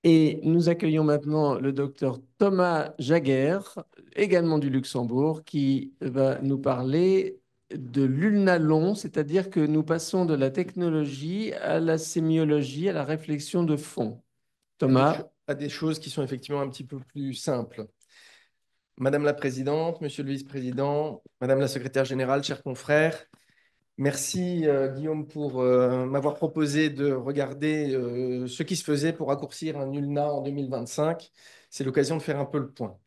Et nous accueillons maintenant le docteur Thomas Jaguer, également du Luxembourg, qui va nous parler de l'ulnalon, c'est-à-dire que nous passons de la technologie à la sémiologie, à la réflexion de fond. Thomas. À des choses qui sont effectivement un petit peu plus simples. Madame la Présidente, Monsieur le Vice-président, Madame la Secrétaire générale, chers confrères, merci Guillaume pour m'avoir proposé de regarder ce qui se faisait pour raccourcir un ulna en 2025. C'est l'occasion de faire un peu le point.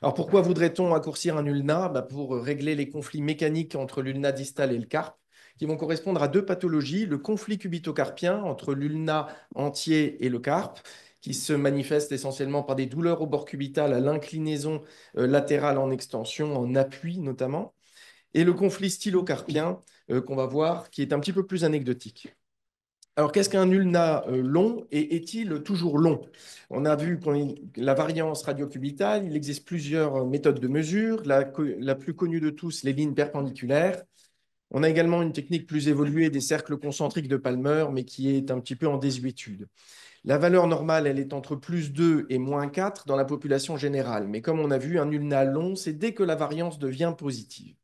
Alors pourquoi voudrait-on raccourcir un ulna? Pour régler les conflits mécaniques entre l'ulna distal et le carpe, qui vont correspondre à deux pathologies, le conflit cubitocarpien entre l'ulna entier et le carpe, qui se manifeste essentiellement par des douleurs au bord cubital à l'inclinaison latérale en extension, en appui notamment, et le conflit stylocarpien qu'on va voir, qui est un petit peu plus anecdotique. Alors, qu'est-ce qu'un ulna long et est-il toujours long? On a vu la variance radiocubitale, il existe plusieurs méthodes de mesure, la plus connue de tous, les lignes perpendiculaires. On a également une technique plus évoluée des cercles concentriques de Palmer, mais qui est un petit peu en désuétude. La valeur normale, elle est entre plus 2 et moins 4 dans la population générale. Mais comme on a vu, un ulna long, c'est dès que la variance devient positive.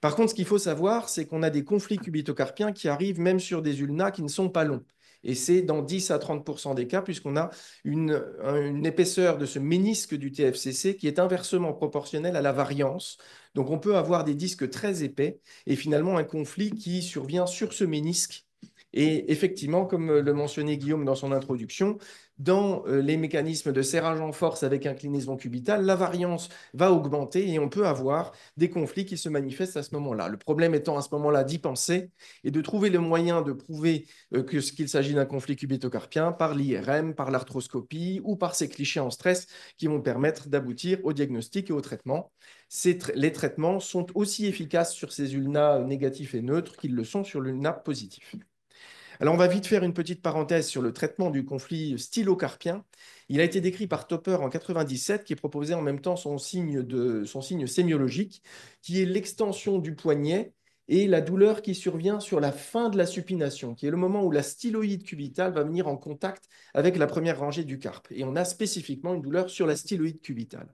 Par contre, ce qu'il faut savoir, c'est qu'on a des conflits cubitocarpiens qui arrivent même sur des ulnas qui ne sont pas longs. Et c'est dans 10 à 30 des cas, puisqu'on a une épaisseur de ce ménisque du TFCC qui est inversement proportionnelle à la variance. Donc on peut avoir des disques très épais et finalement un conflit qui survient sur ce ménisque. Et effectivement, comme le mentionnait Guillaume dans son introduction, dans les mécanismes de serrage en force avec inclinaison cubitale, la variance va augmenter et on peut avoir des conflits qui se manifestent à ce moment-là. Le problème étant à ce moment-là d'y penser et de trouver le moyen de prouver qu'il s'agit d'un conflit cubitocarpien par l'IRM, par l'arthroscopie ou par ces clichés en stress qui vont permettre d'aboutir au diagnostic et au traitement. Les traitements sont aussi efficaces sur ces ulnas négatifs et neutres qu'ils le sont sur l'ulna positif. Alors, on va vite faire une petite parenthèse sur le traitement du conflit stylocarpien. Il a été décrit par Topper en 97, qui proposait en même temps son signe sémiologique, qui est l'extension du poignet et la douleur qui survient sur la fin de la supination, qui est le moment où la styloïde cubitale va venir en contact avec la première rangée du carpe. Et on a spécifiquement une douleur sur la styloïde cubitale.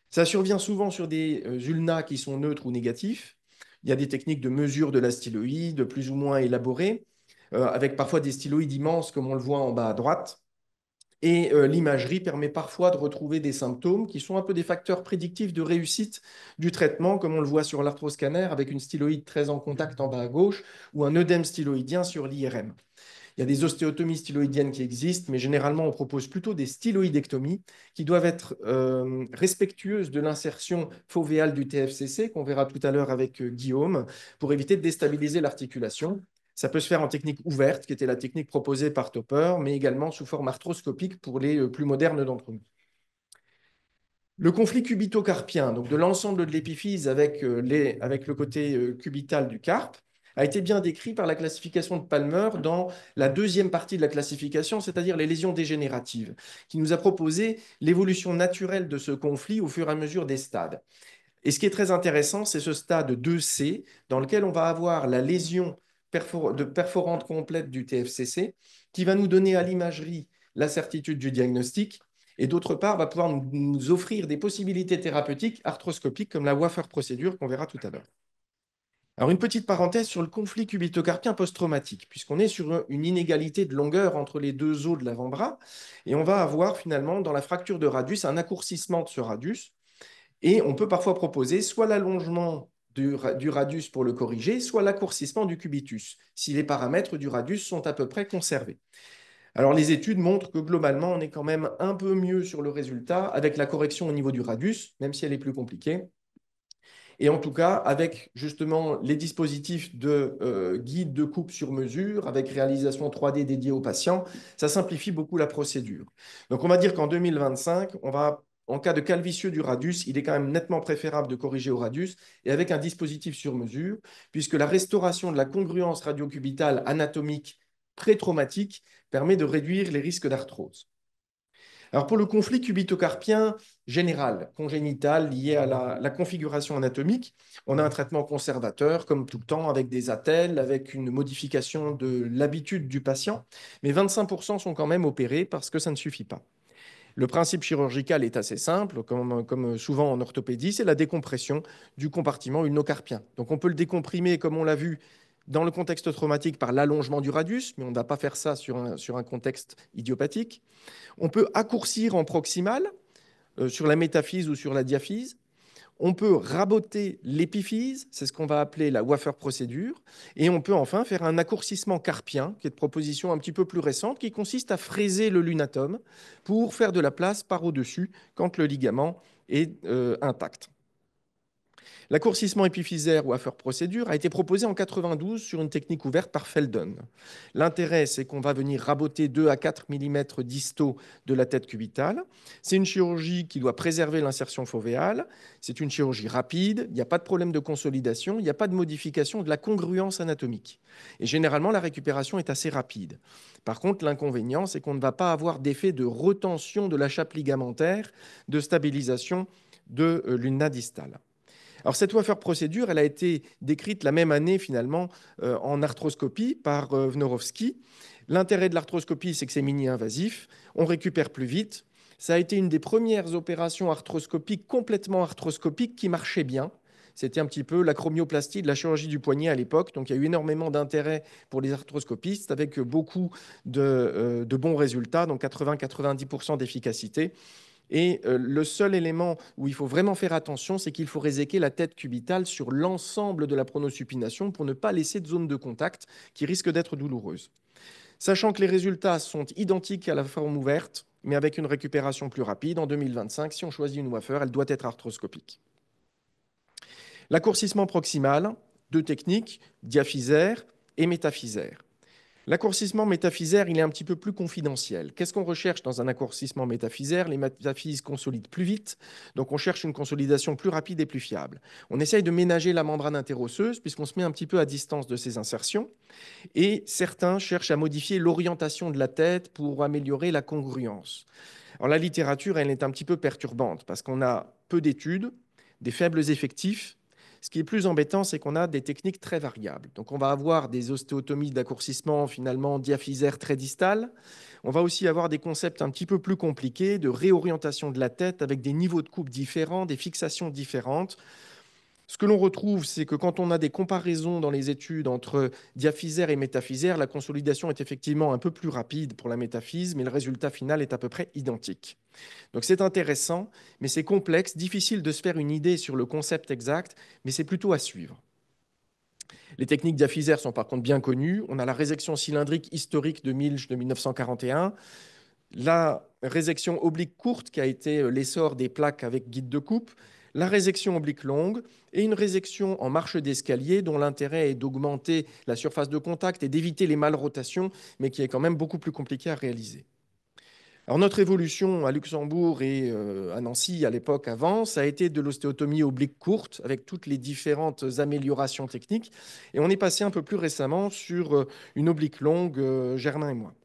Ça survient souvent sur des ulnas qui sont neutres ou négatifs. Il y a des techniques de mesure de la styloïde plus ou moins élaborées, avec parfois des styloïdes immenses, comme on le voit en bas à droite. Et l'imagerie permet parfois de retrouver des symptômes qui sont un peu des facteurs prédictifs de réussite du traitement, comme on le voit sur l'arthroscanner, avec une styloïde très en contact en bas à gauche, ou un œdème styloïdien sur l'IRM. Il y a des ostéotomies styloïdiennes qui existent, mais généralement, on propose plutôt des styloïdectomies qui doivent être respectueuses de l'insertion fovéale du TFCC, qu'on verra tout à l'heure avec Guillaume, pour éviter de déstabiliser l'articulation. Ça peut se faire en technique ouverte, qui était la technique proposée par Topper, mais également sous forme arthroscopique pour les plus modernes d'entre nous. Le conflit cubito-carpien, donc de l'ensemble de l'épiphyse avec le côté cubital du carpe, a été bien décrit par la classification de Palmer dans la deuxième partie de la classification, c'est-à-dire les lésions dégénératives, qui nous a proposé l'évolution naturelle de ce conflit au fur et à mesure des stades. Et ce qui est très intéressant, c'est ce stade 2C, dans lequel on va avoir la lésion perforante complète du TFCC, qui va nous donner à l'imagerie la certitude du diagnostic, et d'autre part, va pouvoir nous offrir des possibilités thérapeutiques arthroscopiques, comme la Waffer procédure qu'on verra tout à l'heure. Alors, une petite parenthèse sur le conflit cubitocarpien post-traumatique, puisqu'on est sur une inégalité de longueur entre les deux os de l'avant-bras, et on va avoir finalement, dans la fracture de radius, un accourcissement de ce radius, et on peut parfois proposer soit l'allongement du radius pour le corriger, soit l'accourcissement du cubitus, si les paramètres du radius sont à peu près conservés. Alors les études montrent que globalement, on est quand même un peu mieux sur le résultat avec la correction au niveau du radius, même si elle est plus compliquée. Et en tout cas, avec justement les dispositifs de guide de coupe sur mesure, avec réalisation 3D dédiée aux patients, ça simplifie beaucoup la procédure. Donc on va dire qu'en 2025, en cas de calvitieux du radius, il est quand même nettement préférable de corriger au radius et avec un dispositif sur mesure, puisque la restauration de la congruence radiocubitale anatomique pré-traumatique permet de réduire les risques d'arthrose. Alors pour le conflit cubito-carpien général, congénital, lié à la configuration anatomique, on a un traitement conservateur, comme tout le temps, avec des attelles, avec une modification de l'habitude du patient, mais 25% sont quand même opérés parce que ça ne suffit pas. Le principe chirurgical est assez simple, comme souvent en orthopédie, c'est la décompression du compartiment ulnocarpien. Donc on peut le décomprimer, comme on l'a vu, dans le contexte traumatique par l'allongement du radius, mais on ne va pas faire ça sur un contexte idiopathique. On peut accourcir en proximal sur la métaphyse ou sur la diaphyse. On peut raboter l'épiphyse, c'est ce qu'on va appeler la Waffer procédure. Et on peut enfin faire un accourcissement carpien, qui est une proposition un petit peu plus récente, qui consiste à fraiser le lunatum pour faire de la place par au-dessus quand le ligament est intact. L'accourcissement épiphysaire ou Waffer procédure a été proposé en 92 sur une technique ouverte par Feldon. L'intérêt, c'est qu'on va venir raboter 2 à 4 mm distaux de la tête cubitale. C'est une chirurgie qui doit préserver l'insertion fovéale. C'est une chirurgie rapide. Il n'y a pas de problème de consolidation. Il n'y a pas de modification de la congruence anatomique. Et généralement, la récupération est assez rapide. Par contre, l'inconvénient, c'est qu'on ne va pas avoir d'effet de retention de la chape ligamentaire, de stabilisation de l'ulna distale. Alors cette Waffer procédure, elle a été décrite la même année finalement en arthroscopie par Wnorowski. L'intérêt de l'arthroscopie, c'est que c'est mini-invasif, on récupère plus vite. Ça a été une des premières opérations arthroscopiques, complètement arthroscopiques, qui marchait bien. C'était un petit peu la chromioplastie de la chirurgie du poignet à l'époque. Donc il y a eu énormément d'intérêt pour les arthroscopistes avec beaucoup de bons résultats, donc 80-90% d'efficacité. Et le seul élément où il faut vraiment faire attention, c'est qu'il faut réséquer la tête cubitale sur l'ensemble de la pronosupination pour ne pas laisser de zone de contact qui risque d'être douloureuse. Sachant que les résultats sont identiques à la forme ouverte, mais avec une récupération plus rapide, en 2025, si on choisit une Waffer, elle doit être arthroscopique. L'accourcissement proximal, deux techniques, diaphysaire et métaphysaire. L'accourcissement métaphysaire, il est un petit peu plus confidentiel. Qu'est-ce qu'on recherche dans un accourcissement métaphysaire? Les métaphyses consolident plus vite, donc on cherche une consolidation plus rapide et plus fiable. On essaye de ménager la membrane interosseuse puisqu'on se met un petit peu à distance de ces insertions. Et certains cherchent à modifier l'orientation de la tête pour améliorer la congruence. Alors la littérature, elle est un petit peu perturbante parce qu'on a peu d'études, des faibles effectifs. Ce qui est plus embêtant, c'est qu'on a des techniques très variables. Donc on va avoir des ostéotomies d'accourcissement finalement diaphysaires très distales. On va aussi avoir des concepts un petit peu plus compliqués de réorientation de la tête avec des niveaux de coupe différents, des fixations différentes. Ce que l'on retrouve, c'est que quand on a des comparaisons dans les études entre diaphysaire et métaphysaire, la consolidation est effectivement un peu plus rapide pour la métaphyse, mais le résultat final est à peu près identique. Donc c'est intéressant, mais c'est complexe, difficile de se faire une idée sur le concept exact, mais c'est plutôt à suivre. Les techniques diaphysaires sont par contre bien connues. On a la résection cylindrique historique de Milch de 1941, la résection oblique courte qui a été l'essor des plaques avec guide de coupe, la résection oblique longue et une résection en marche d'escalier dont l'intérêt est d'augmenter la surface de contact et d'éviter les malrotations, mais qui est quand même beaucoup plus compliqué à réaliser. Alors notre évolution à Luxembourg et à Nancy à l'époque avant, ça a été de l'ostéotomie oblique courte avec toutes les différentes améliorations techniques. Et on est passé un peu plus récemment sur une oblique longue, Germain et moi.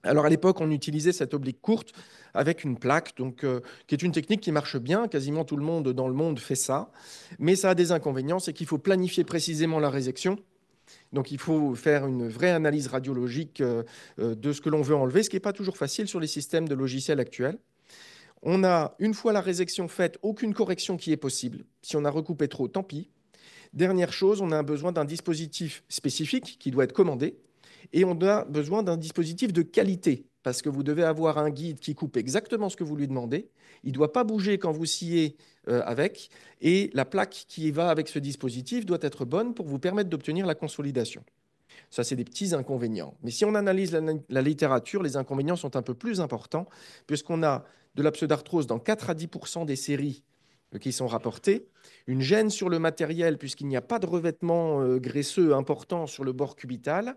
Alors à l'époque, on utilisait cette oblique courte avec une plaque, donc, qui est une technique qui marche bien. Quasiment tout le monde dans le monde fait ça. Mais ça a des inconvénients, c'est qu'il faut planifier précisément la résection. Donc il faut faire une vraie analyse radiologique de ce que l'on veut enlever, ce qui n'est pas toujours facile sur les systèmes de logiciels actuels. On a, une fois la résection faite, aucune correction qui est possible. Si on a recoupé trop, tant pis. Dernière chose, on a besoin d'un dispositif spécifique qui doit être commandé et on a besoin d'un dispositif de qualité parce que vous devez avoir un guide qui coupe exactement ce que vous lui demandez. Il ne doit pas bouger quand vous sciez avec et la plaque qui va avec ce dispositif doit être bonne pour vous permettre d'obtenir la consolidation. Ça, c'est des petits inconvénients. Mais si on analyse la littérature, les inconvénients sont un peu plus importants puisqu'on a de la pseudarthrose dans 4 à 10% des séries qui sont rapportées, une gêne sur le matériel puisqu'il n'y a pas de revêtement graisseux important sur le bord cubital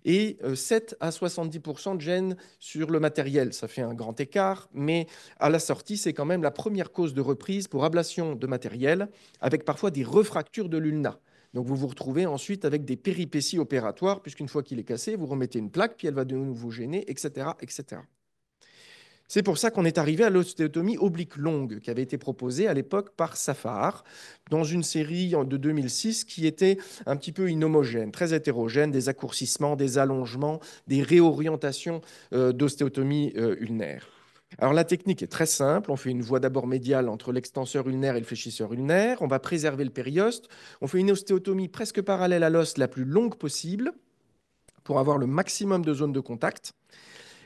et 7 à 70% de gêne sur le matériel. Ça fait un grand écart, mais à la sortie, c'est quand même la première cause de reprise pour ablation de matériel avec parfois des refractures de l'ulna. Donc vous vous retrouvez ensuite avec des péripéties opératoires puisqu'une fois qu'il est cassé, vous remettez une plaque, puis elle va de nouveau gêner, etc., etc. C'est pour ça qu'on est arrivé à l'ostéotomie oblique longue, qui avait été proposée à l'époque par Safar, dans une série de 2006 qui était un petit peu inhomogène, très hétérogène, des accourcissements, des allongements, des réorientations d'ostéotomie ulnaire. Alors la technique est très simple, on fait une voie d'abord médiale entre l'extenseur ulnaire et le fléchisseur ulnaire, on va préserver le périoste, on fait une ostéotomie presque parallèle à l'os la plus longue possible pour avoir le maximum de zones de contact.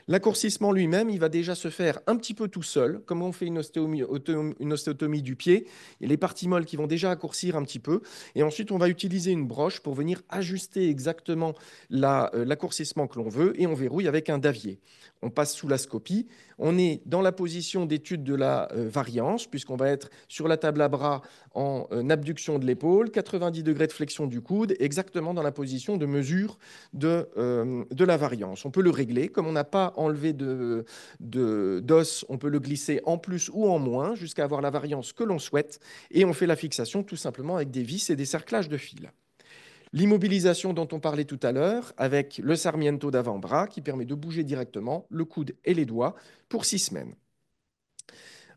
L'accourcissement lui-même, il va déjà se faire un petit peu tout seul, comme on fait une ostéotomie du pied. Il y a les parties molles qui vont déjà accourcir un petit peu. Et ensuite, on va utiliser une broche pour venir ajuster exactement l'accourcissement que l'on veut et on verrouille avec un davier. On passe sous la scopie. On est dans la position d'étude de la variance, puisqu'on va être sur la table à bras en abduction de l'épaule, 90 degrés de flexion du coude, exactement dans la position de mesure de la variance. On peut le régler. Comme on n'a pas enlevé d'os, on peut le glisser en plus ou en moins jusqu'à avoir la variance que l'on souhaite. Et on fait la fixation tout simplement avec des vis et des cerclages de fil. L'immobilisation dont on parlait tout à l'heure, avec le sarmiento d'avant-bras qui permet de bouger directement le coude et les doigts pour 6 semaines.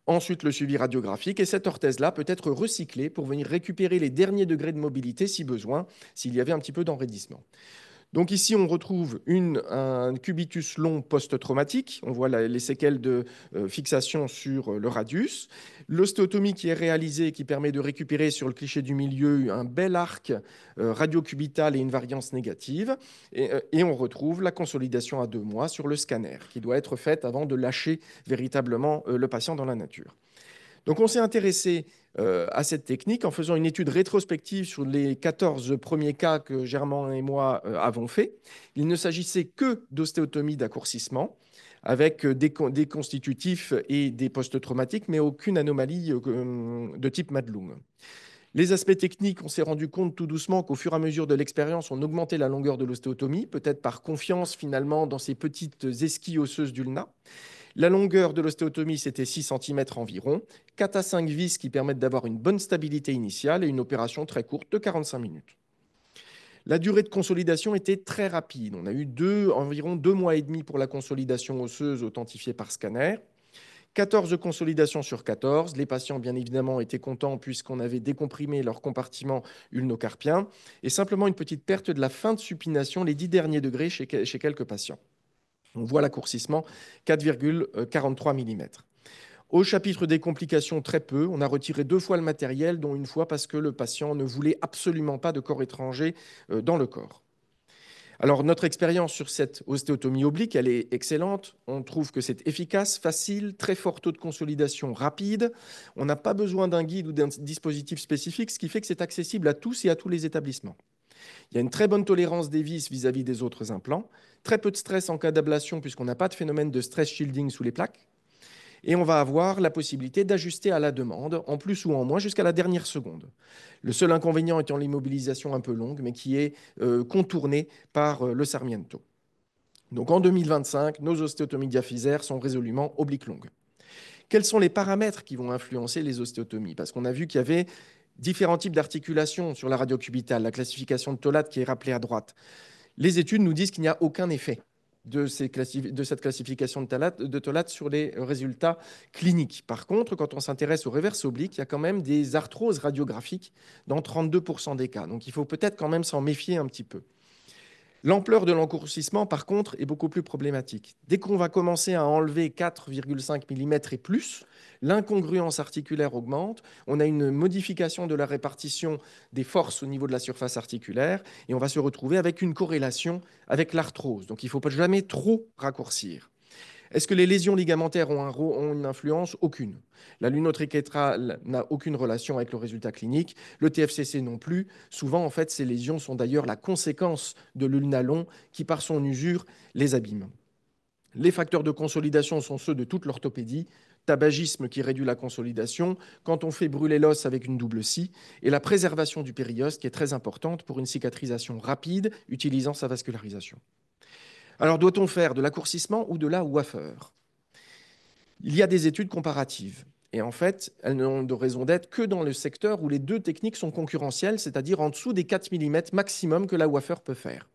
Ensuite, le suivi radiographique. Et cette orthèse-là peut être recyclée pour venir récupérer les derniers degrés de mobilité si besoin, s'il y avait un petit peu d'enraidissement. Donc ici, on retrouve un cubitus long post-traumatique. On voit les séquelles de fixation sur le radius. L'ostéotomie qui est réalisée, qui permet de récupérer sur le cliché du milieu un bel arc radiocubital et une variance négative. Et on retrouve la consolidation à 2 mois sur le scanner, qui doit être faite avant de lâcher véritablement le patient dans la nature. Donc on s'est intéressé à cette technique en faisant une étude rétrospective sur les 14 premiers cas que Germain et moi avons fait. Il ne s'agissait que d'ostéotomie d'accourcissement avec des constitutifs et des post-traumatiques, mais aucune anomalie de type Madelung. Les aspects techniques, on s'est rendu compte tout doucement qu'au fur et à mesure de l'expérience, on augmentait la longueur de l'ostéotomie, peut-être par confiance finalement dans ces petites esquilles osseuses d'ulna. La longueur de l'ostéotomie, c'était 6 cm environ, 4 à 5 vis qui permettent d'avoir une bonne stabilité initiale et une opération très courte de 45 minutes. La durée de consolidation était très rapide. On a eu environ 2 mois et demi pour la consolidation osseuse authentifiée par scanner. 14 consolidations sur 14. Les patients, bien évidemment, étaient contents puisqu'on avait décomprimé leur compartiment ulnocarpien et simplement une petite perte de la fin de supination, les 10 derniers degrés chez quelques patients. On voit l'accourcissement 4,43 mm. Au chapitre des complications, très peu. On a retiré 2 fois le matériel, dont une fois parce que le patient ne voulait absolument pas de corps étranger dans le corps. Alors, notre expérience sur cette ostéotomie oblique, elle est excellente. On trouve que c'est efficace, facile, très fort taux de consolidation rapide. On n'a pas besoin d'un guide ou d'un dispositif spécifique, ce qui fait que c'est accessible à tous et à tous les établissements. Il y a une très bonne tolérance des vis vis-à-vis des autres implants, très peu de stress en cas d'ablation puisqu'on n'a pas de phénomène de stress shielding sous les plaques. Et on va avoir la possibilité d'ajuster à la demande, en plus ou en moins, jusqu'à la dernière seconde. Le seul inconvénient étant l'immobilisation un peu longue, mais qui est contournée par le Sarmiento. Donc en 2025, nos ostéotomies diaphysaires sont résolument obliques longues. Quels sont les paramètres qui vont influencer les ostéotomies? Parce qu'on a vu qu'il y avait différents types d'articulations sur la radiocubitale, la classification de Tollade qui est rappelée à droite. Les études nous disent qu'il n'y a aucun effet de cette classification de Tollade sur les résultats cliniques. Par contre, quand on s'intéresse au réverse oblique, il y a quand même des arthroses radiographiques dans 32% des cas. Donc il faut peut-être quand même s'en méfier un petit peu. L'ampleur de l'encourcissement, par contre, est beaucoup plus problématique. Dès qu'on va commencer à enlever 4,5 mm et plus, l'incongruence articulaire augmente, on a une modification de la répartition des forces au niveau de la surface articulaire, et on va se retrouver avec une corrélation avec l'arthrose. Donc il ne faut pas jamais trop raccourcir. Est-ce que les lésions ligamentaires ont une influence? Aucune. La lunotriquétrale n'a aucune relation avec le résultat clinique. Le TFCC non plus. Souvent, en fait, ces lésions sont d'ailleurs la conséquence de l'ulnalon qui, par son usure, les abîme. Les facteurs de consolidation sont ceux de toute l'orthopédie. Tabagisme qui réduit la consolidation, quand on fait brûler l'os avec une double scie, et la préservation du périoste qui est très importante pour une cicatrisation rapide utilisant sa vascularisation. Alors, doit-on faire de l'accourcissement ou de la wafer? Il y a des études comparatives. Et en fait, elles n'ont de raison d'être que dans le secteur où les deux techniques sont concurrentielles, c'est-à-dire en dessous des 4 mm maximum que la wafer peut faire.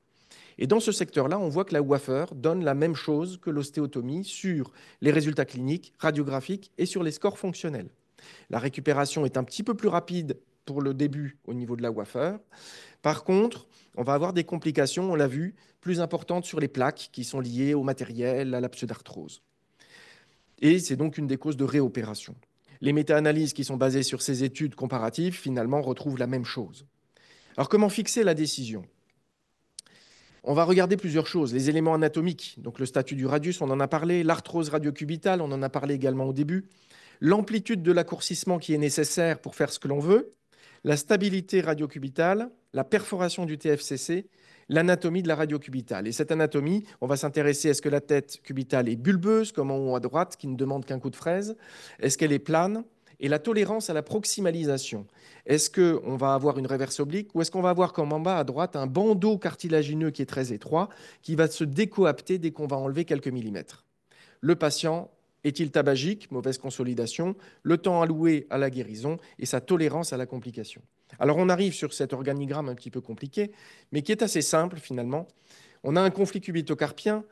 Et dans ce secteur-là, on voit que la wafer donne la même chose que l'ostéotomie sur les résultats cliniques, radiographiques et sur les scores fonctionnels. La récupération est un petit peu plus rapide pour le début au niveau de la wafer. Par contre, on va avoir des complications, on l'a vu, plus importantes sur les plaques qui sont liées au matériel, à la pseudarthrose. Et c'est donc une des causes de réopération. Les méta-analyses qui sont basées sur ces études comparatives, finalement, retrouvent la même chose. Alors, comment fixer la décision? On va regarder plusieurs choses. Les éléments anatomiques, donc le statut du radius, on en a parlé, l'arthrose radiocubitale, on en a parlé également au début, l'amplitude de l'accourcissement qui est nécessaire pour faire ce que l'on veut, la stabilité radiocubitale, la perforation du TFCC, l'anatomie de la radiocubitale. Et cette anatomie, on va s'intéresser, est-ce que la tête cubitale est bulbeuse, comme en haut à droite, qui ne demande qu'un coup de fraise? Est-ce qu'elle est plane? Et la tolérance à la proximalisation. Est-ce qu'on va avoir une réverse oblique ou est-ce qu'on va avoir comme en bas à droite un bandeau cartilagineux qui est très étroit, qui va se décoapter dès qu'on va enlever quelques millimètres? Le patient est-il tabagique, mauvaise consolidation, le temps alloué à la guérison et sa tolérance à la complication. Alors on arrive sur cet organigramme un petit peu compliqué, mais qui est assez simple finalement. On a un conflit cubito-carpien.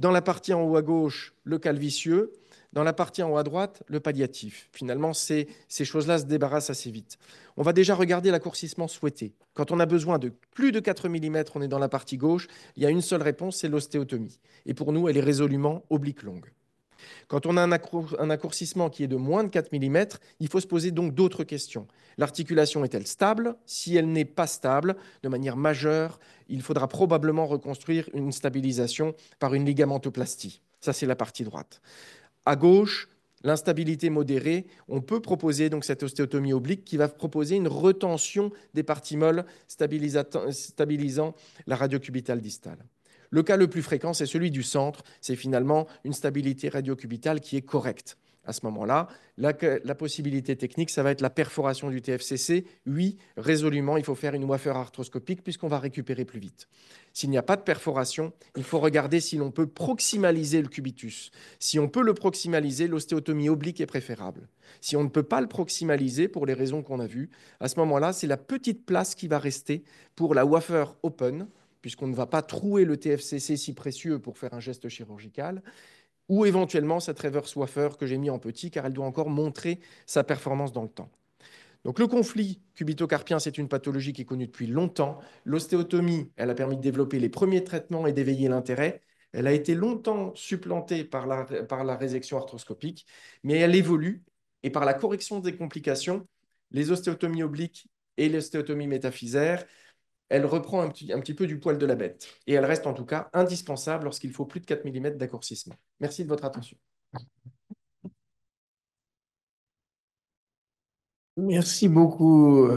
Dans la partie en haut à gauche, le calvicieux. Dans la partie en haut à droite, le palliatif. Finalement, ces choses-là se débarrassent assez vite. On va déjà regarder l'accourcissement souhaité. Quand on a besoin de plus de 4 mm, on est dans la partie gauche. Il y a une seule réponse, c'est l'ostéotomie. Et pour nous, elle est résolument oblique longue. Quand on a un accourcissement qui est de moins de 4 mm, il faut se poser donc d'autres questions. L'articulation est-elle stable? Si elle n'est pas stable, de manière majeure, il faudra probablement reconstruire une stabilisation par une ligamentoplastie. Ça, c'est la partie droite. À gauche, l'instabilité modérée, on peut proposer donc cette ostéotomie oblique qui va proposer une retention des parties molles stabilisant la radiocubitale distale. Le cas le plus fréquent, c'est celui du centre. C'est finalement une stabilité radiocubitale qui est correcte. À ce moment-là, la possibilité technique, ça va être la perforation du TFCC. Oui, résolument, il faut faire une wafer arthroscopique puisqu'on va récupérer plus vite. S'il n'y a pas de perforation, il faut regarder si l'on peut proximaliser le cubitus. Si on peut le proximaliser, l'ostéotomie oblique est préférable. Si on ne peut pas le proximaliser pour les raisons qu'on a vues, à ce moment-là, c'est la petite place qui va rester pour la wafer open, puisqu'on ne va pas trouer le TFCC si précieux pour faire un geste chirurgical, ou éventuellement cette reverse wafer que j'ai mis en petit, car elle doit encore montrer sa performance dans le temps. Donc le conflit cubito-carpien, c'est une pathologie qui est connue depuis longtemps. L'ostéotomie, elle a permis de développer les premiers traitements et d'éveiller l'intérêt. Elle a été longtemps supplantée par la résection arthroscopique, mais elle évolue et par la correction des complications, les ostéotomies obliques et l'ostéotomie métaphysaire, elle reprend un petit peu du poil de la bête. Et elle reste en tout cas indispensable lorsqu'il faut plus de 4 mm d'accourcissement. Merci de votre attention. Merci beaucoup,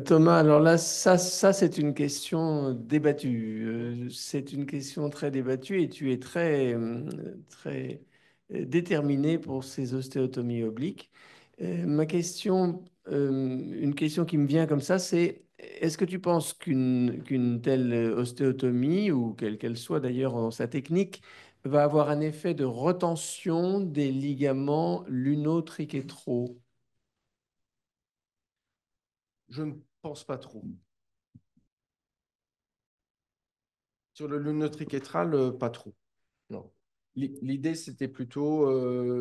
Thomas. Alors là, ça c'est une question débattue. C'est une question très débattue et tu es très déterminé pour ces ostéotomies obliques. Une question qui me vient comme ça, c'est est-ce que tu penses qu'une telle ostéotomie, ou quelle qu'elle soit d'ailleurs dans sa technique, va avoir un effet de retention des ligaments luno-triquétraux? Je ne pense pas trop. Sur le lunotriquétral, pas trop. Non. L'idée, c'était plutôt,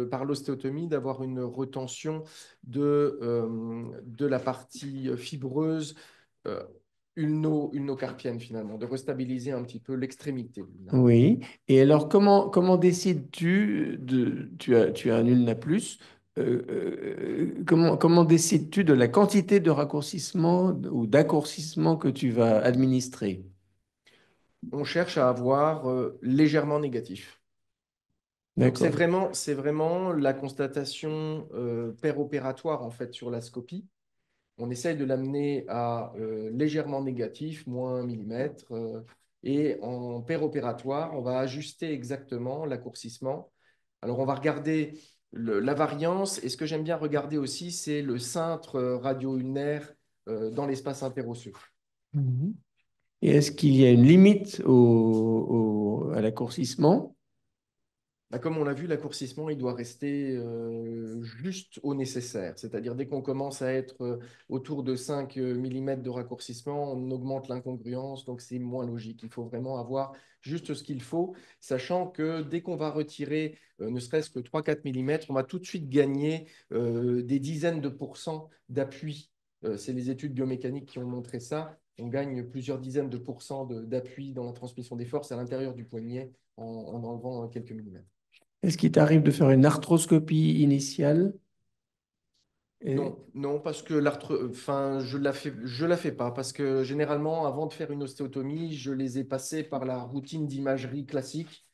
par l'ostéotomie, d'avoir une retention de la partie fibreuse euh, ulnocarpienne, finalement, de restabiliser un petit peu l'extrémité ulnaire. Oui. Et alors, comment décides-tu de, tu as un ulna plus, comment décides-tu de la quantité de raccourcissement ou d'accourcissement que tu vas administrer? On cherche à avoir légèrement négatif. Donc, D'accord. c'est vraiment la constatation péropératoire, en fait, sur la scopie. On essaye de l'amener à légèrement négatif, moins 1 millimètre. Et en péropératoire, on va ajuster exactement l'accourcissement. Alors, on va regarder la variance. Et ce que j'aime bien regarder aussi, c'est le cintre radio-ulnaire dans l'espace interosseux. Mhm. Et est-ce qu'il y a une limite à l'accourcissement? Bah, comme on l'a vu, l'accourcissement, il doit rester juste au nécessaire. C'est-à-dire, dès qu'on commence à être autour de 5 mm de raccourcissement, on augmente l'incongruence, donc c'est moins logique. Il faut vraiment avoir juste ce qu'il faut, sachant que dès qu'on va retirer ne serait-ce que 3-4 mm, on va tout de suite gagner des dizaines de pourcents d'appui. C'est les études biomécaniques qui ont montré ça. On gagne plusieurs dizaines de pourcents d'appui dans la transmission des forces à l'intérieur du poignet en enlevant quelques millimètres. Est-ce qu'il t'arrive de faire une arthroscopie initiale? Et... Non, non, parce que enfin, je la fais pas, parce que généralement, avant de faire une ostéotomie, je les ai passés par la routine d'imagerie classique,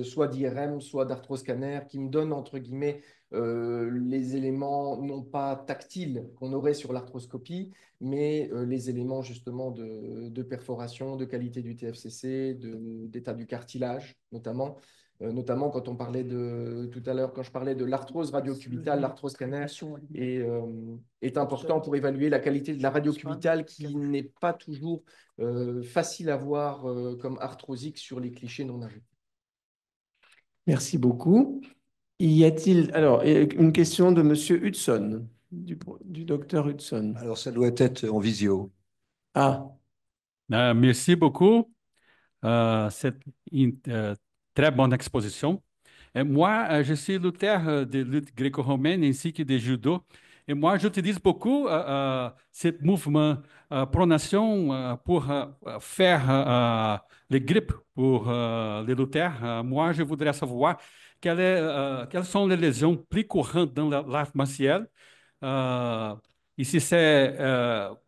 soit d'IRM, soit d'arthroscanner, qui me donne, entre guillemets, les éléments non pas tactiles qu'on aurait sur l'arthroscopie, mais les éléments justement de perforation, de qualité du TFCC, d'état du cartilage, notamment. Notamment quand on parlait tout à l'heure, quand je parlais de l'arthrose radiocubitale, l'arthrose scanner est important pour évaluer la qualité de la radiocubitale qui n'est pas toujours facile à voir comme arthrosique sur les clichés non injectés. Merci beaucoup. Y a-t-il... Alors, une question de Monsieur Hudson, du docteur Hudson. Alors, ça doit être en visio. Ah, Merci beaucoup. C'est une très bonne exposition. Et moi, je suis lutteur de lutte gréco-romaine ainsi que de judo. Et moi, j'utilise beaucoup ce mouvement pronation pour faire les grippes pour les lutteurs. Moi, je voudrais savoir quelles sont les lésions plus courantes dans l'art martial. Euh, et si c'est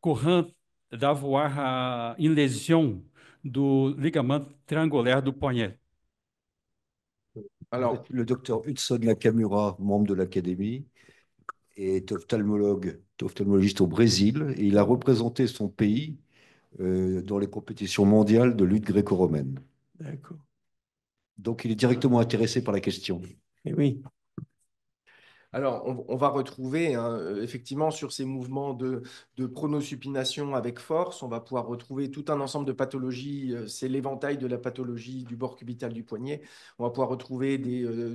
courant d'avoir une lésion do ligamento triangulaire du poignet. Alors, Le docteur Hudson Nakamura, membre de l'Académie, est ophtalmologiste au Brésil et il a représenté son pays dans les compétitions mondiales de lutte gréco-romaine. d'accord. Donc, il est directement intéressé par la question. Et oui. Alors, on va retrouver hein, effectivement sur ces mouvements de pronosupination avec force, on va pouvoir retrouver tout un ensemble de pathologies. C'est l'éventail de la pathologie du bord cubital du poignet. On va pouvoir retrouver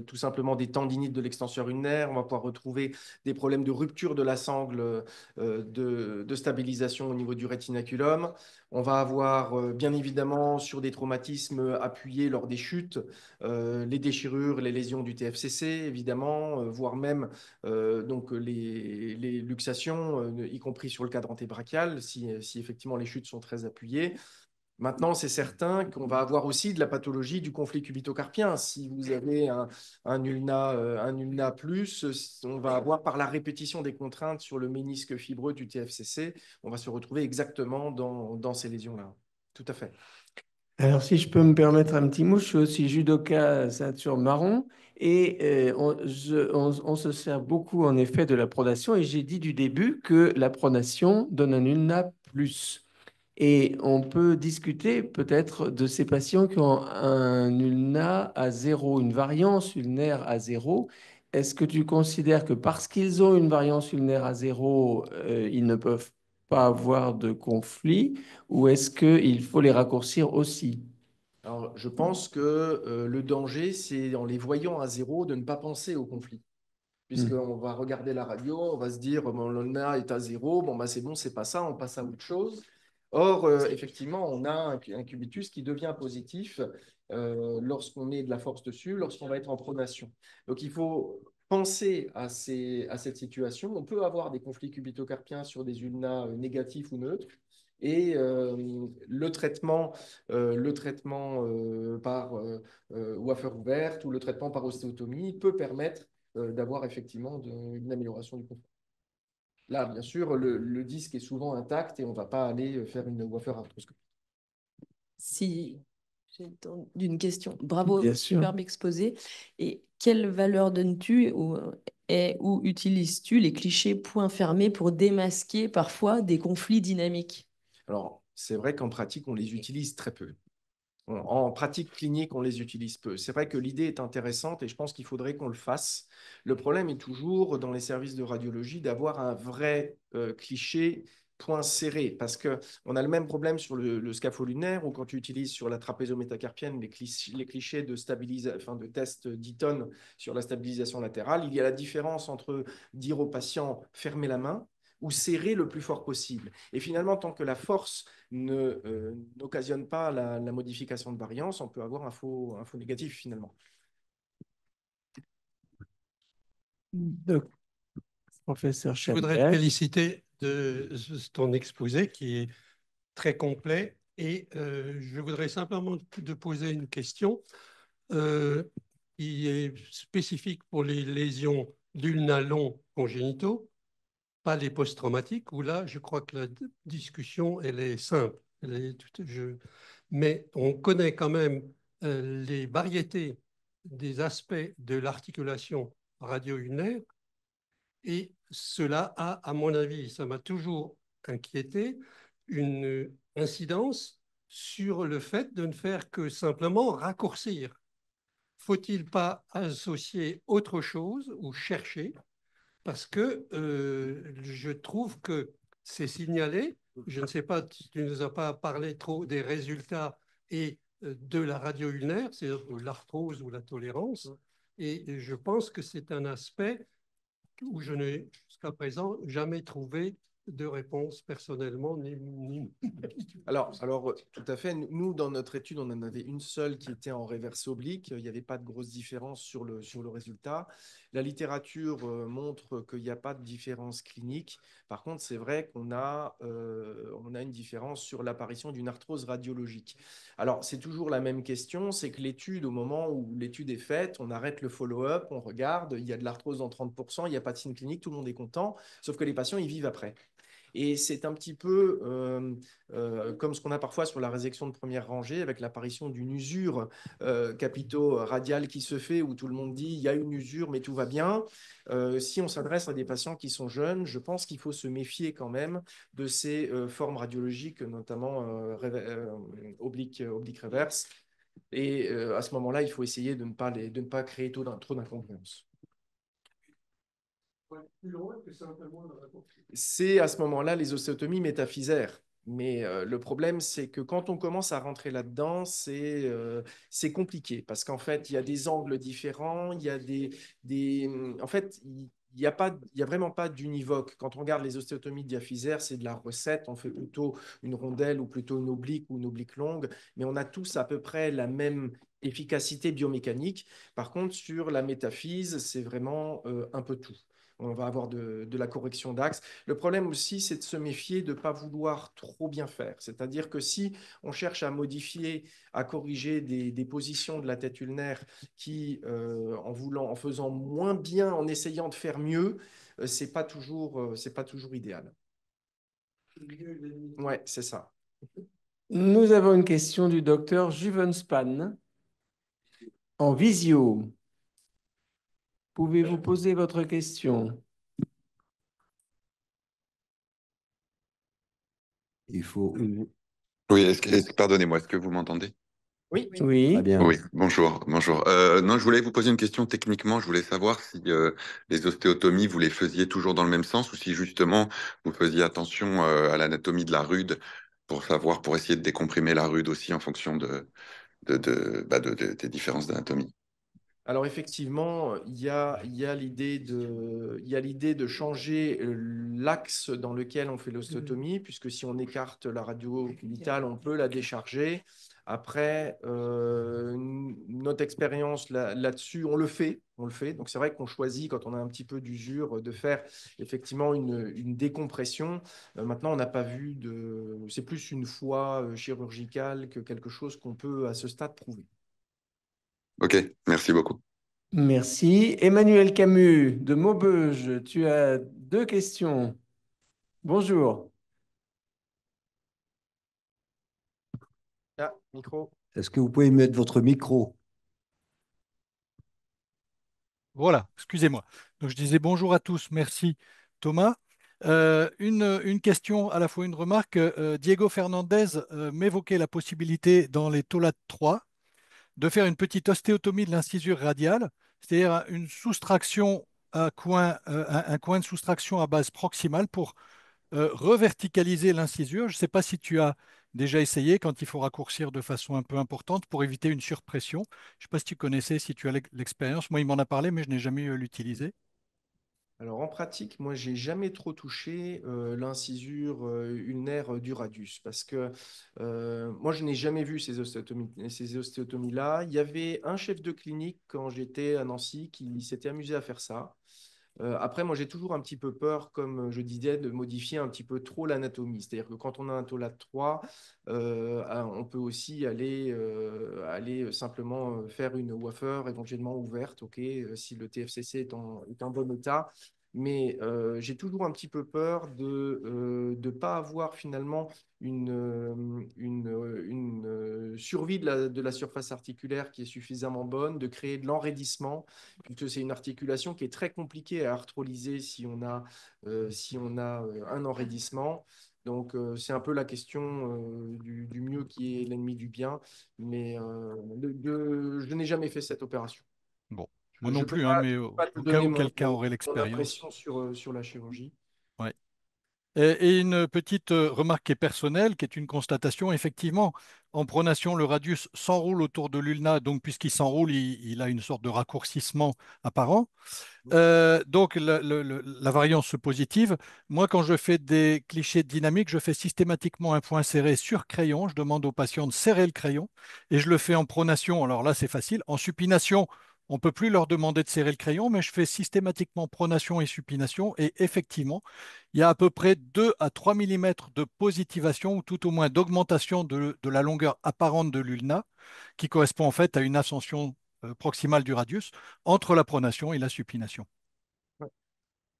tout simplement des tendinites de l'extenseur ulnaire. On va pouvoir retrouver des problèmes de rupture de la sangle de stabilisation au niveau du rétinaculum. On va avoir bien évidemment sur des traumatismes appuyés lors des chutes, les déchirures, les lésions du TFCC évidemment, voire même donc les luxations, y compris sur le cadre antébrachial, si effectivement les chutes sont très appuyées. Maintenant, c'est certain qu'on va avoir aussi de la pathologie du conflit cubito-carpien. Si vous avez un ulna plus, on va avoir par la répétition des contraintes sur le ménisque fibreux du TFCC, on va se retrouver exactement dans ces lésions-là. Tout à fait. Alors, si je peux me permettre un petit mot, je suis aussi judoka ceinture marron et on se sert beaucoup en effet de la pronation et j'ai dit du début que la pronation donne un ulna plus. Et on peut discuter peut-être de ces patients qui ont un ulna à zéro, une variance ulnaire à zéro. Est-ce que tu considères que parce qu'ils ont une variance ulnaire à zéro, ils ne peuvent pas avoir de conflit ou est-ce qu'il faut les raccourcir aussi? Alors, je pense que le danger, c'est en les voyant à zéro, de ne pas penser au conflit. Hmm. Puisqu'on va regarder la radio, on va se dire, bon, l'ulna est à zéro, bon, bah, c'est bon, c'est pas ça, on passe à autre chose. Or, effectivement, on a un cubitus qui devient positif lorsqu'on met de la force dessus, lorsqu'on va être en pronation. Donc, il faut penser à cette situation. On peut avoir des conflits cubitocarpiens sur des ulnas négatifs ou neutres. Et le traitement par wafer ouverte ou le traitement par ostéotomie peut permettre d'avoir effectivement une amélioration du confort. Là, bien sûr, le disque est souvent intact et on ne va pas aller faire une wafer arthroscopie. Si j'ai d'une question, bravo, Bien sûr. superbe exposé. Et quelle valeur donnes-tu ou utilises-tu les clichés points fermés pour démasquer parfois des conflits dynamiques? Alors, c'est vrai qu'en pratique, on les utilise très peu. En pratique clinique, on les utilise peu. C'est vrai que l'idée est intéressante et je pense qu'il faudrait qu'on le fasse. Le problème est toujours dans les services de radiologie d'avoir un vrai cliché point serré, parce qu'on a le même problème sur le scaphoïde lunaire, ou quand tu utilises sur la trapézo-métacarpienne les clichés de test d'Eaton sur la stabilisation latérale. Il y a la différence entre dire au patient « fermez la main » ou serrer le plus fort possible. Et finalement, tant que la force n'occasionne pas la modification de variance, on peut avoir un faux négatif finalement. Donc, professeur Je voudrais te Chabert. féliciter de ton exposé qui est très complet et je voudrais simplement te poser une question qui est spécifique pour les lésions d'ulnalons congénitaux, pas les post-traumatiques, où là, je crois que la discussion, elle est simple. Mais on connaît quand même les variétés des aspects de l'articulation radio-ulnaire. Et cela a, à mon avis, ça m'a toujours inquiété, une incidence sur le fait de ne faire que simplement raccourcir. Faut-il pas associer autre chose ou chercher? Parce que je trouve que c'est signalé. Je ne sais pas, tu ne nous as pas parlé trop des résultats et de la radio ulnaire, c'est-à-dire l'arthrose ou la tolérance. Et je pense que c'est un aspect où je n'ai jusqu'à présent jamais trouvé de réponse personnellement. Alors, tout à fait. Nous, dans notre étude, on en avait une seule qui était en réverse oblique. Il n'y avait pas de grosse différence sur le résultat. La littérature montre qu'il n'y a pas de différence clinique. Par contre, c'est vrai qu'on a une différence sur l'apparition d'une arthrose radiologique. Alors, c'est toujours la même question, c'est que l'étude, au moment où l'étude est faite, on arrête le follow-up, on regarde, il y a de l'arthrose dans 30%, il n'y a pas de signe clinique, tout le monde est content, sauf que les patients, ils vivent après. Et c'est un petit peu comme ce qu'on a parfois sur la résection de première rangée, avec l'apparition d'une usure capito-radiale qui se fait, où tout le monde dit il y a une usure, mais tout va bien. Si on s'adresse à des patients qui sont jeunes, je pense qu'il faut se méfier quand même de ces formes radiologiques, notamment oblique reverse. Et à ce moment-là, il faut essayer de ne pas créer trop d'incompréhension. C'est à ce moment-là les ostéotomies métaphysaires. Mais le problème, c'est que quand on commence à rentrer là-dedans, c'est compliqué parce qu'en fait, il y a des angles différents, il y a en fait, il n'y a vraiment pas d'univoque. Quand on regarde les ostéotomies diaphysaires, c'est de la recette. On fait plutôt une rondelle ou plutôt une oblique ou une oblique longue, mais on a tous à peu près la même efficacité biomécanique. Par contre, sur la métaphyse, c'est vraiment un peu tout. On va avoir de la correction d'axe. Le problème aussi, c'est de se méfier de ne pas vouloir trop bien faire. C'est-à-dire que si on cherche à modifier, à corriger des positions de la tête ulnaire qui, en faisant moins bien, en essayant de faire mieux, ce n'est pas toujours idéal. Ouais, c'est ça. Nous avons une question du docteur Juvenspan en visio. Pouvez-vous poser votre question? Il faut. Oui, pardonnez-moi, est-ce que vous m'entendez? Oui. Oui. Très bien. Oui, bonjour. Non, je voulais vous poser une question techniquement. Je voulais savoir si les ostéotomies, vous les faisiez toujours dans le même sens ou si justement vous faisiez attention à l'anatomie de la rude pour essayer de décomprimer la rude aussi en fonction des différences d'anatomie. Alors effectivement, il y a l'idée de changer l'axe dans lequel on fait l'ostéotomie, puisque si on écarte la radio cubital, on peut la décharger. Après, notre expérience là-dessus, on le fait. Donc c'est vrai qu'on choisit, quand on a un petit peu d'usure, de faire effectivement une décompression. Maintenant, on n'a pas vu c'est plus une foi chirurgicale que quelque chose qu'on peut à ce stade prouver. Ok, merci beaucoup. Merci. Emmanuel Camus de Maubeuge, tu as deux questions. Bonjour. Ah, micro. Est-ce que vous pouvez mettre votre micro? Voilà, excusez-moi. Donc, je disais bonjour à tous. Merci, Thomas. Une question, à la fois une remarque. Diego Fernandez m'évoquait la possibilité dans les TOLAD 3 de faire une petite ostéotomie de l'incisure radiale, c'est-à-dire une soustraction un coin de soustraction à base proximale pour reverticaliser l'incisure. Je ne sais pas si tu as déjà essayé quand il faut raccourcir de façon un peu importante pour éviter une surpression. Je ne sais pas si tu connaissais, si tu as l'expérience. Moi, il m'en a parlé, mais je n'ai jamais l'utilisé. Alors en pratique, moi, j'ai jamais trop touché l'incisure ulnaire du radius parce que moi, je n'ai jamais vu ces ostéotomies-là. Il y avait un chef de clinique quand j'étais à Nancy qui s'était amusé à faire ça. Après, moi, j'ai toujours un petit peu peur, comme je disais, de modifier un petit peu trop l'anatomie. C'est-à-dire que quand on a un TOLAT 3, on peut aussi aller simplement faire une wafer éventuellement ouverte, ok, si le TFCC est en bon état. Mais j'ai toujours un petit peu peur de ne pas avoir finalement une survie de la surface articulaire qui est suffisamment bonne, de créer de l'enraidissement puisque c'est une articulation qui est très compliquée à arthrolyser si on a un enraidissement. Donc, c'est un peu la question du mieux qui est l'ennemi du bien. Mais je n'ai jamais fait cette opération. Bon, moi Je non ne peux plus, hein, pas, mais je peux pas te au cas donner où mon, quelqu'un aurait mon l'expérience. impression sur la chirurgie. Ouais. Et une petite remarque qui est personnelle, qui est une constatation. Effectivement, en pronation, le radius s'enroule autour de l'ulna, donc puisqu'il s'enroule, il a une sorte de raccourcissement apparent. Donc la variance positive, moi quand je fais des clichés dynamiques, je fais systématiquement un point serré sur crayon. Je demande aux patients de serrer le crayon et je le fais en pronation. Alors là, c'est facile. En supination, on ne peut plus leur demander de serrer le crayon, mais je fais systématiquement pronation et supination. Et effectivement, il y a à peu près 2 à 3 millimètres de positivation ou tout au moins d'augmentation de la longueur apparente de l'ulna qui correspond en fait à une ascension proximale du radius entre la pronation et la supination.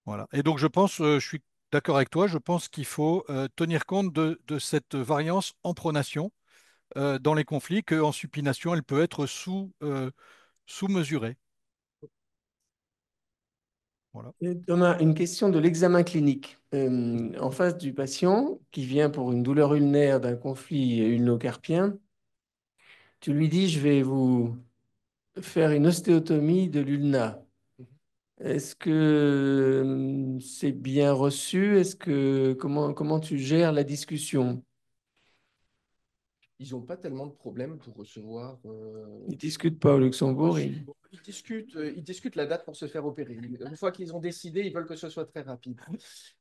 Voilà. Et donc, je pense, je suis d'accord avec toi, je pense qu'il faut tenir compte de cette variance en pronation dans les conflits, qu'en supination, elle peut être sous-mesurée. Voilà. Thomas, une question de l'examen clinique. En face du patient qui vient pour une douleur ulnaire d'un conflit ulnocarpien, tu lui dis, je vais vous faire une ostéotomie de l'ulna. Est-ce que c'est bien reçu? Comment tu gères la discussion? Ils n'ont pas tellement de problèmes pour recevoir. Ils ne discutent pas au Luxembourg. Ils discutent la date pour se faire opérer. Une fois qu'ils ont décidé, ils veulent que ce soit très rapide.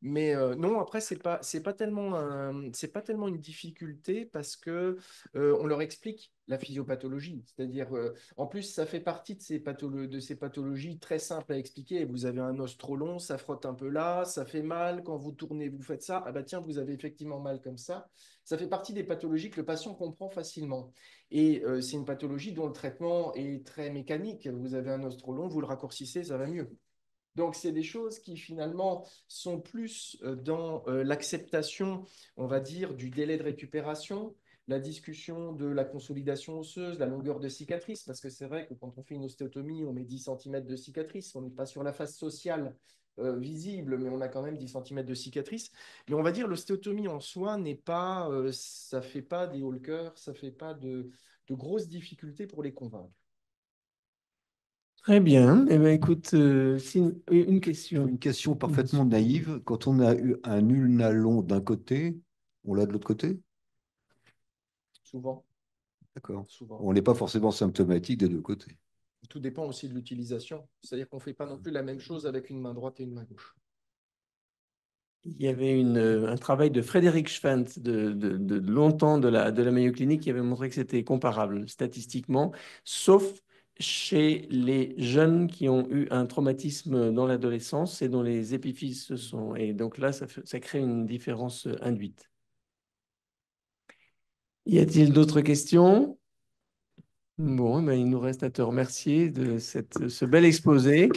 Mais non, après, c'est pas tellement une difficulté parce que on leur explique la physiopathologie. C'est-à-dire, en plus, ça fait partie de ces pathologies très simples à expliquer. Vous avez un os trop long, ça frotte un peu là, ça fait mal. Quand vous tournez, vous faites ça. Ah bah tiens, vous avez effectivement mal comme ça. Ça fait partie des pathologies que le patient comprend facilement. Et c'est une pathologie dont le traitement est très mécanique. Vous avez un os trop long, vous le raccourcissez, ça va mieux. Donc, c'est des choses qui finalement sont plus dans l'acceptation, on va dire, du délai de récupération, la discussion de la consolidation osseuse, la longueur de cicatrice, parce que c'est vrai que quand on fait une ostéotomie, on met 10 cm de cicatrice, on n'est pas sur la face sociale visible, mais on a quand même 10 cm de cicatrice. Mais on va dire l'ostéotomie en soi n'est pas, ça fait pas des hauts cœur, ça fait pas de grosses difficultés pour les convaincre. Très bien. Eh bien, écoute, une question. Une question parfaitement naïve. Quand on a eu un ulna long d'un côté, on l'a de l'autre côté? Souvent, D'accord. souvent. On n'est pas forcément symptomatique des deux côtés. Tout dépend aussi de l'utilisation. C'est-à-dire qu'on ne fait pas non plus la même chose avec une main droite et une main gauche. Il y avait un travail de Frédéric Schwantz de longtemps de la Mayo Clinic qui avait montré que c'était comparable statistiquement, sauf chez les jeunes qui ont eu un traumatisme dans l'adolescence et dont les épiphyses se sont. Et donc là, ça crée une différence induite. Y a-t-il d'autres questions? Bon, eh ben, il nous reste à te remercier de ce bel exposé.